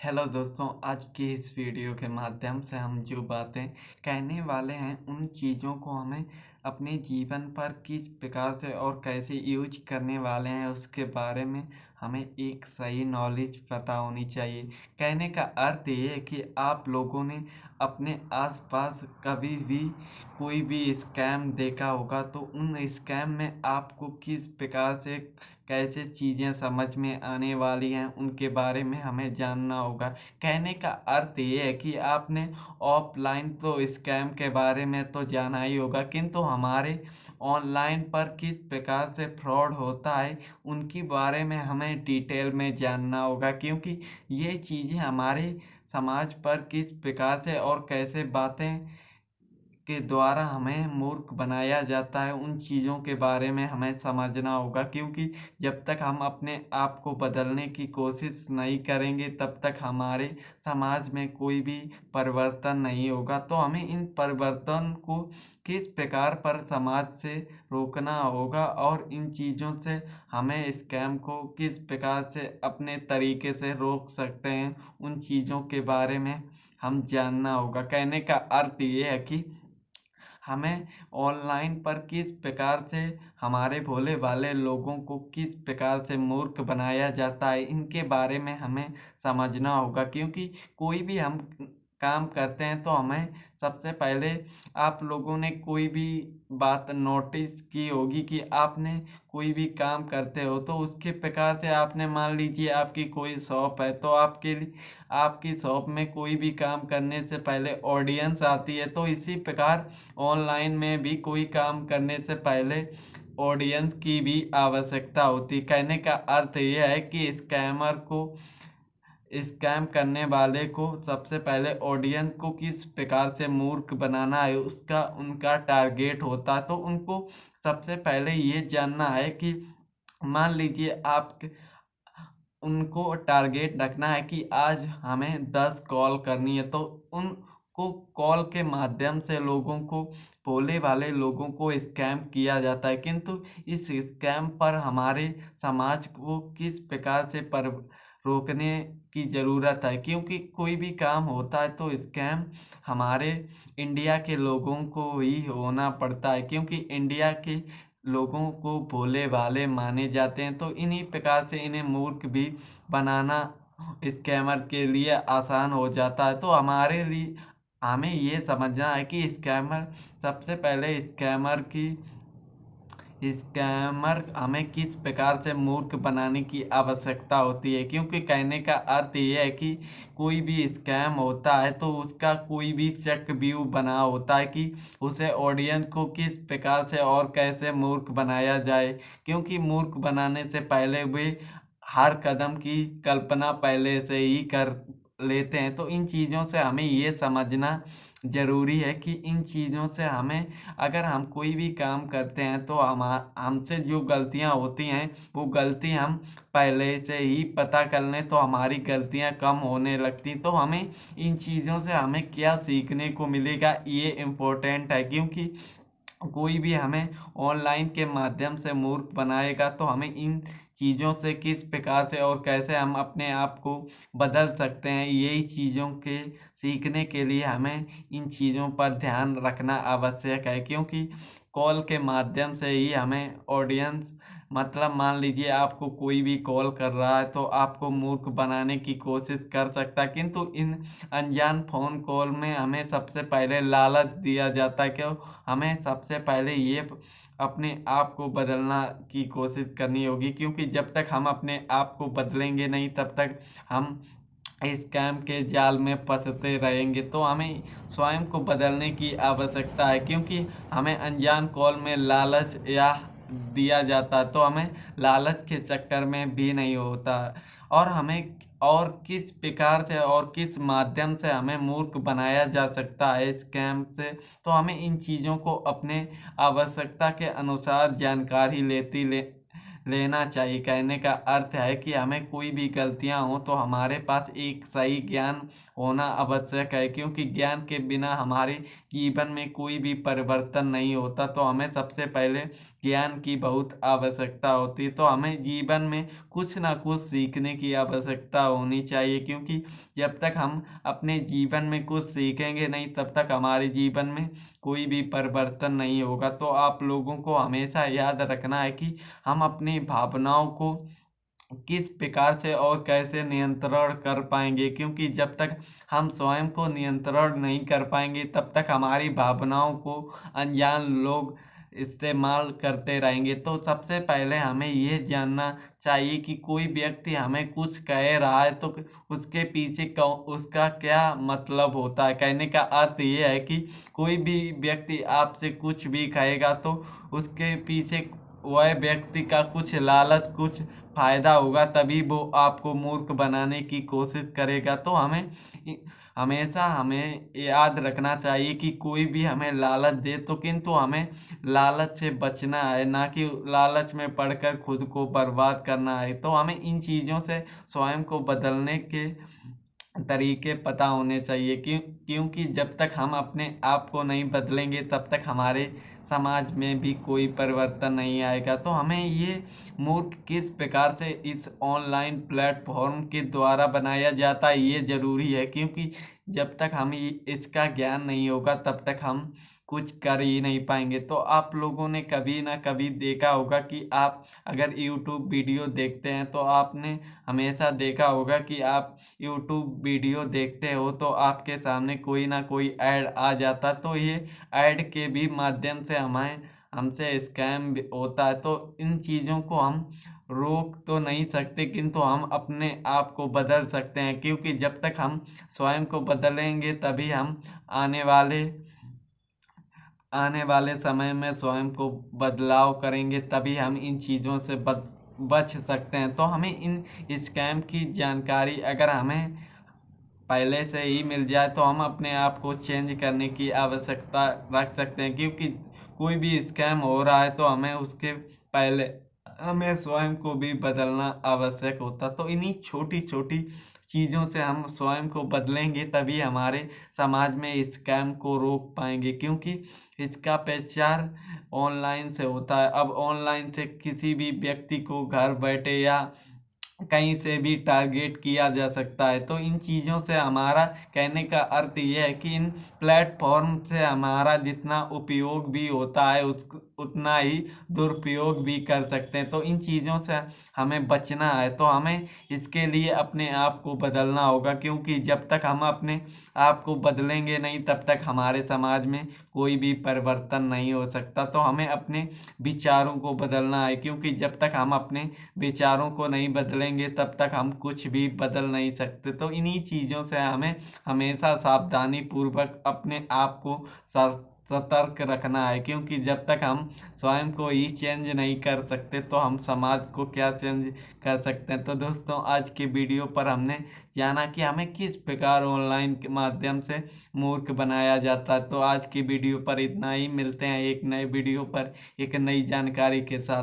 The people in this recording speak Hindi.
हेलो दोस्तों, आज की इस वीडियो के माध्यम से हम जो बातें कहने वाले हैं उन चीज़ों को हमें अपने जीवन पर किस प्रकार से और कैसे यूज करने वाले हैं उसके बारे में हमें एक सही नॉलेज पता होनी चाहिए। कहने का अर्थ ये है कि आप लोगों ने अपने आसपास कभी भी कोई भी स्कैम देखा होगा तो उन स्कैम में आपको किस प्रकार से कैसे चीज़ें समझ में आने वाली हैं उनके बारे में हमें जानना होगा। कहने का अर्थ ये है कि आपने ऑफलाइन तो स्कैम के बारे में तो जाना ही होगा, किंतु हमारे ऑनलाइन पर किस प्रकार से फ्रॉड होता है उनके बारे में हमें डिटेल में जानना होगा, क्योंकि ये चीज़ें हमारे समाज पर किस प्रकार से और कैसे बातें के द्वारा हमें मूर्ख बनाया जाता है उन चीज़ों के बारे में हमें समझना होगा। क्योंकि जब तक हम अपने आप को बदलने की कोशिश नहीं करेंगे तब तक हमारे समाज में कोई भी परिवर्तन नहीं होगा। तो हमें इन परिवर्तन को किस प्रकार पर समाज से रोकना होगा और इन चीज़ों से हमें स्कैम को किस प्रकार से अपने तरीके से रोक सकते हैं उन चीज़ों के बारे में हम जानना होगा। कहने का अर्थ ये है कि हमें ऑनलाइन पर किस प्रकार से हमारे भोले भाले लोगों को किस प्रकार से मूर्ख बनाया जाता है इनके बारे में हमें समझना होगा। क्योंकि कोई भी हम काम करते हैं तो हमें सबसे पहले आप लोगों ने कोई भी बात नोटिस की होगी कि आपने कोई भी काम करते हो तो उसके प्रकार से आपने मान लीजिए आपकी कोई शॉप है तो आपके लिए आपकी शॉप में कोई भी काम करने से पहले ऑडियंस आती है। तो इसी प्रकार ऑनलाइन में भी कोई काम करने से पहले ऑडियंस की भी आवश्यकता होती है। कहने का अर्थ यह है कि स्कैमर को स्कैम करने वाले को सबसे पहले ऑडियंस को किस प्रकार से मूर्ख बनाना है उसका उनका टारगेट होता है। तो उनको सबसे पहले ये जानना है कि मान लीजिए आप उनको टारगेट रखना है कि आज हमें 10 कॉल करनी है, तो उनको कॉल के माध्यम से लोगों को भोले भाले लोगों को स्कैम किया जाता है। किंतु इस स्कैम पर हमारे समाज को किस प्रकार से पर रोकने की ज़रूरत है, क्योंकि कोई भी काम होता है तो स्कैम हमारे इंडिया के लोगों को ही होना पड़ता है, क्योंकि इंडिया के लोगों को भोले भाले माने जाते हैं। तो इन्हीं प्रकार से इन्हें मूर्ख भी बनाना स्कैमर के लिए आसान हो जाता है। तो हमारे लिए हमें ये समझना है कि स्कैमर हमें किस प्रकार से मूर्ख बनाने की आवश्यकता होती है। क्योंकि कहने का अर्थ ये है कि कोई भी स्कैम होता है तो उसका कोई भी चक व्यू बना होता है कि उसे ऑडियंस को किस प्रकार से और कैसे मूर्ख बनाया जाए। क्योंकि मूर्ख बनाने से पहले वे हर कदम की कल्पना पहले से ही कर लेते हैं। तो इन चीज़ों से हमें ये समझना ज़रूरी है कि इन चीज़ों से हमें अगर हम कोई भी काम करते हैं तो हमसे जो गलतियां होती हैं वो गलती हम पहले से ही पता कर लें तो हमारी गलतियां कम होने लगती। तो हमें इन चीज़ों से हमें क्या सीखने को मिलेगा ये इम्पोर्टेंट है। क्योंकि कोई भी हमें ऑनलाइन के माध्यम से मूर्ख बनाएगा तो हमें इन चीज़ों से किस प्रकार से और कैसे हम अपने आप को बदल सकते हैं यही चीज़ों के सीखने के लिए हमें इन चीज़ों पर ध्यान रखना आवश्यक है। क्योंकि कॉल के माध्यम से ही हमें ऑडियंस मतलब मान लीजिए आपको कोई भी कॉल कर रहा है तो आपको मूर्ख बनाने की कोशिश कर सकता है। किंतु इन अनजान फ़ोन कॉल में हमें सबसे पहले लालच दिया जाता है कि हमें सबसे पहले ये अपने आप को बदलना की कोशिश करनी होगी। क्योंकि जब तक हम अपने आप को बदलेंगे नहीं तब तक हम स्कैम के जाल में फंसते रहेंगे। तो हमें स्वयं को बदलने की आवश्यकता है। क्योंकि हमें अनजान कॉल में लालच या दिया जाता है तो हमें लालच के चक्कर में भी नहीं होता। और हमें और किस प्रकार से और किस माध्यम से हमें मूर्ख बनाया जा सकता है स्कैम से, तो हमें इन चीज़ों को अपने आवश्यकता के अनुसार जानकारी लेना चाहिए। कहने का अर्थ है कि हमें कोई भी गलतियां हो तो हमारे पास एक सही ज्ञान होना आवश्यक है, क्योंकि ज्ञान के बिना हमारे जीवन में कोई भी परिवर्तन नहीं होता। तो हमें सबसे पहले ज्ञान की बहुत आवश्यकता होती है। तो हमें जीवन में कुछ ना कुछ सीखने की आवश्यकता होनी चाहिए, क्योंकि जब तक हम अपने जीवन में कुछ सीखेंगे नहीं तब तक हमारे जीवन में कोई भी परिवर्तन नहीं होगा। तो आप लोगों को हमेशा याद रखना है कि हम अपनी भावनाओं को किस प्रकार से और कैसे नियंत्रण कर पाएंगे, क्योंकि जब तक हम स्वयं को नियंत्रण नहीं कर पाएंगे तब तक हमारी भावनाओं को अनजान लोग इस्तेमाल करते रहेंगे। तो सबसे पहले हमें ये जानना चाहिए कि कोई व्यक्ति हमें कुछ कह रहा है तो उसके पीछे उसका क्या मतलब होता है। कहने का अर्थ ये है कि कोई भी व्यक्ति आपसे कुछ भी कहेगा तो उसके पीछे वह व्यक्ति का कुछ लालच, कुछ फायदा होगा, तभी वो आपको मूर्ख बनाने की कोशिश करेगा। तो हमेशा हमें याद रखना चाहिए कि कोई भी हमें लालच दे तो किंतु हमें लालच से बचना है, ना कि लालच में पड़कर खुद को बर्बाद करना है। तो हमें इन चीज़ों से स्वयं को बदलने के तरीके पता होने चाहिए, क्योंकि जब तक हम अपने आप को नहीं बदलेंगे तब तक हमारे समाज में भी कोई परिवर्तन नहीं आएगा। तो हमें ये मूर्ख किस प्रकार से इस ऑनलाइन प्लेटफॉर्म के द्वारा बनाया जाता है ये ज़रूरी है, क्योंकि जब तक हम इसका ज्ञान नहीं होगा तब तक हम कुछ कर ही नहीं पाएंगे। तो आप लोगों ने कभी ना कभी देखा होगा कि आप अगर यूट्यूब वीडियो देखते हैं तो आपने हमेशा देखा होगा कि आप यूट्यूब वीडियो देखते हो तो आपके सामने कोई ना कोई ऐड आ जाता। तो ये ऐड के भी माध्यम से हमें हमसे स्कैम होता है। तो इन चीज़ों को हम रोक तो नहीं सकते किंतु हम अपने आप को बदल सकते हैं, क्योंकि जब तक हम स्वयं को बदलेंगे तभी हम आने वाले समय में स्वयं को बदलाव करेंगे, तभी हम इन चीज़ों से बच सकते हैं। तो हमें इन स्कैम की जानकारी अगर हमें पहले से ही मिल जाए तो हम अपने आप को चेंज करने की आवश्यकता रख सकते हैं, क्योंकि कोई भी स्कैम हो रहा है तो हमें उसके पहले हमें स्वयं को भी बदलना आवश्यक होता। तो इन्हीं छोटी छोटी चीज़ों से हम स्वयं को बदलेंगे तभी हमारे समाज में स्कैम को रोक पाएंगे, क्योंकि इसका प्रचार ऑनलाइन से होता है। अब ऑनलाइन से किसी भी व्यक्ति को घर बैठे या कहीं से भी टारगेट किया जा सकता है। तो इन चीज़ों से हमारा कहने का अर्थ ये है कि इन प्लेटफॉर्म से हमारा जितना उपयोग भी होता है उतना ही दुरुपयोग भी कर सकते हैं। तो इन चीज़ों से हमें बचना है। तो हमें इसके लिए अपने आप को बदलना होगा, क्योंकि जब तक हम अपने आप को बदलेंगे नहीं तब तक हमारे समाज में कोई भी परिवर्तन नहीं हो सकता। तो हमें अपने विचारों को बदलना है, क्योंकि जब तक हम अपने विचारों को नहीं बदलेंगे तब तक हम कुछ भी बदल नहीं सकते। तो इन्हीं चीज़ों से हमें हमेशा सावधानी पूर्वक अपने आप को सतर्क रखना है, क्योंकि जब तक हम स्वयं को ही चेंज नहीं कर सकते तो हम समाज को क्या चेंज कर सकते हैं। तो दोस्तों आज के वीडियो पर हमने जाना कि हमें किस प्रकार ऑनलाइन के माध्यम से मूर्ख बनाया जाता है। तो आज की वीडियो पर इतना ही, मिलते हैं एक नए वीडियो पर एक नई जानकारी के साथ।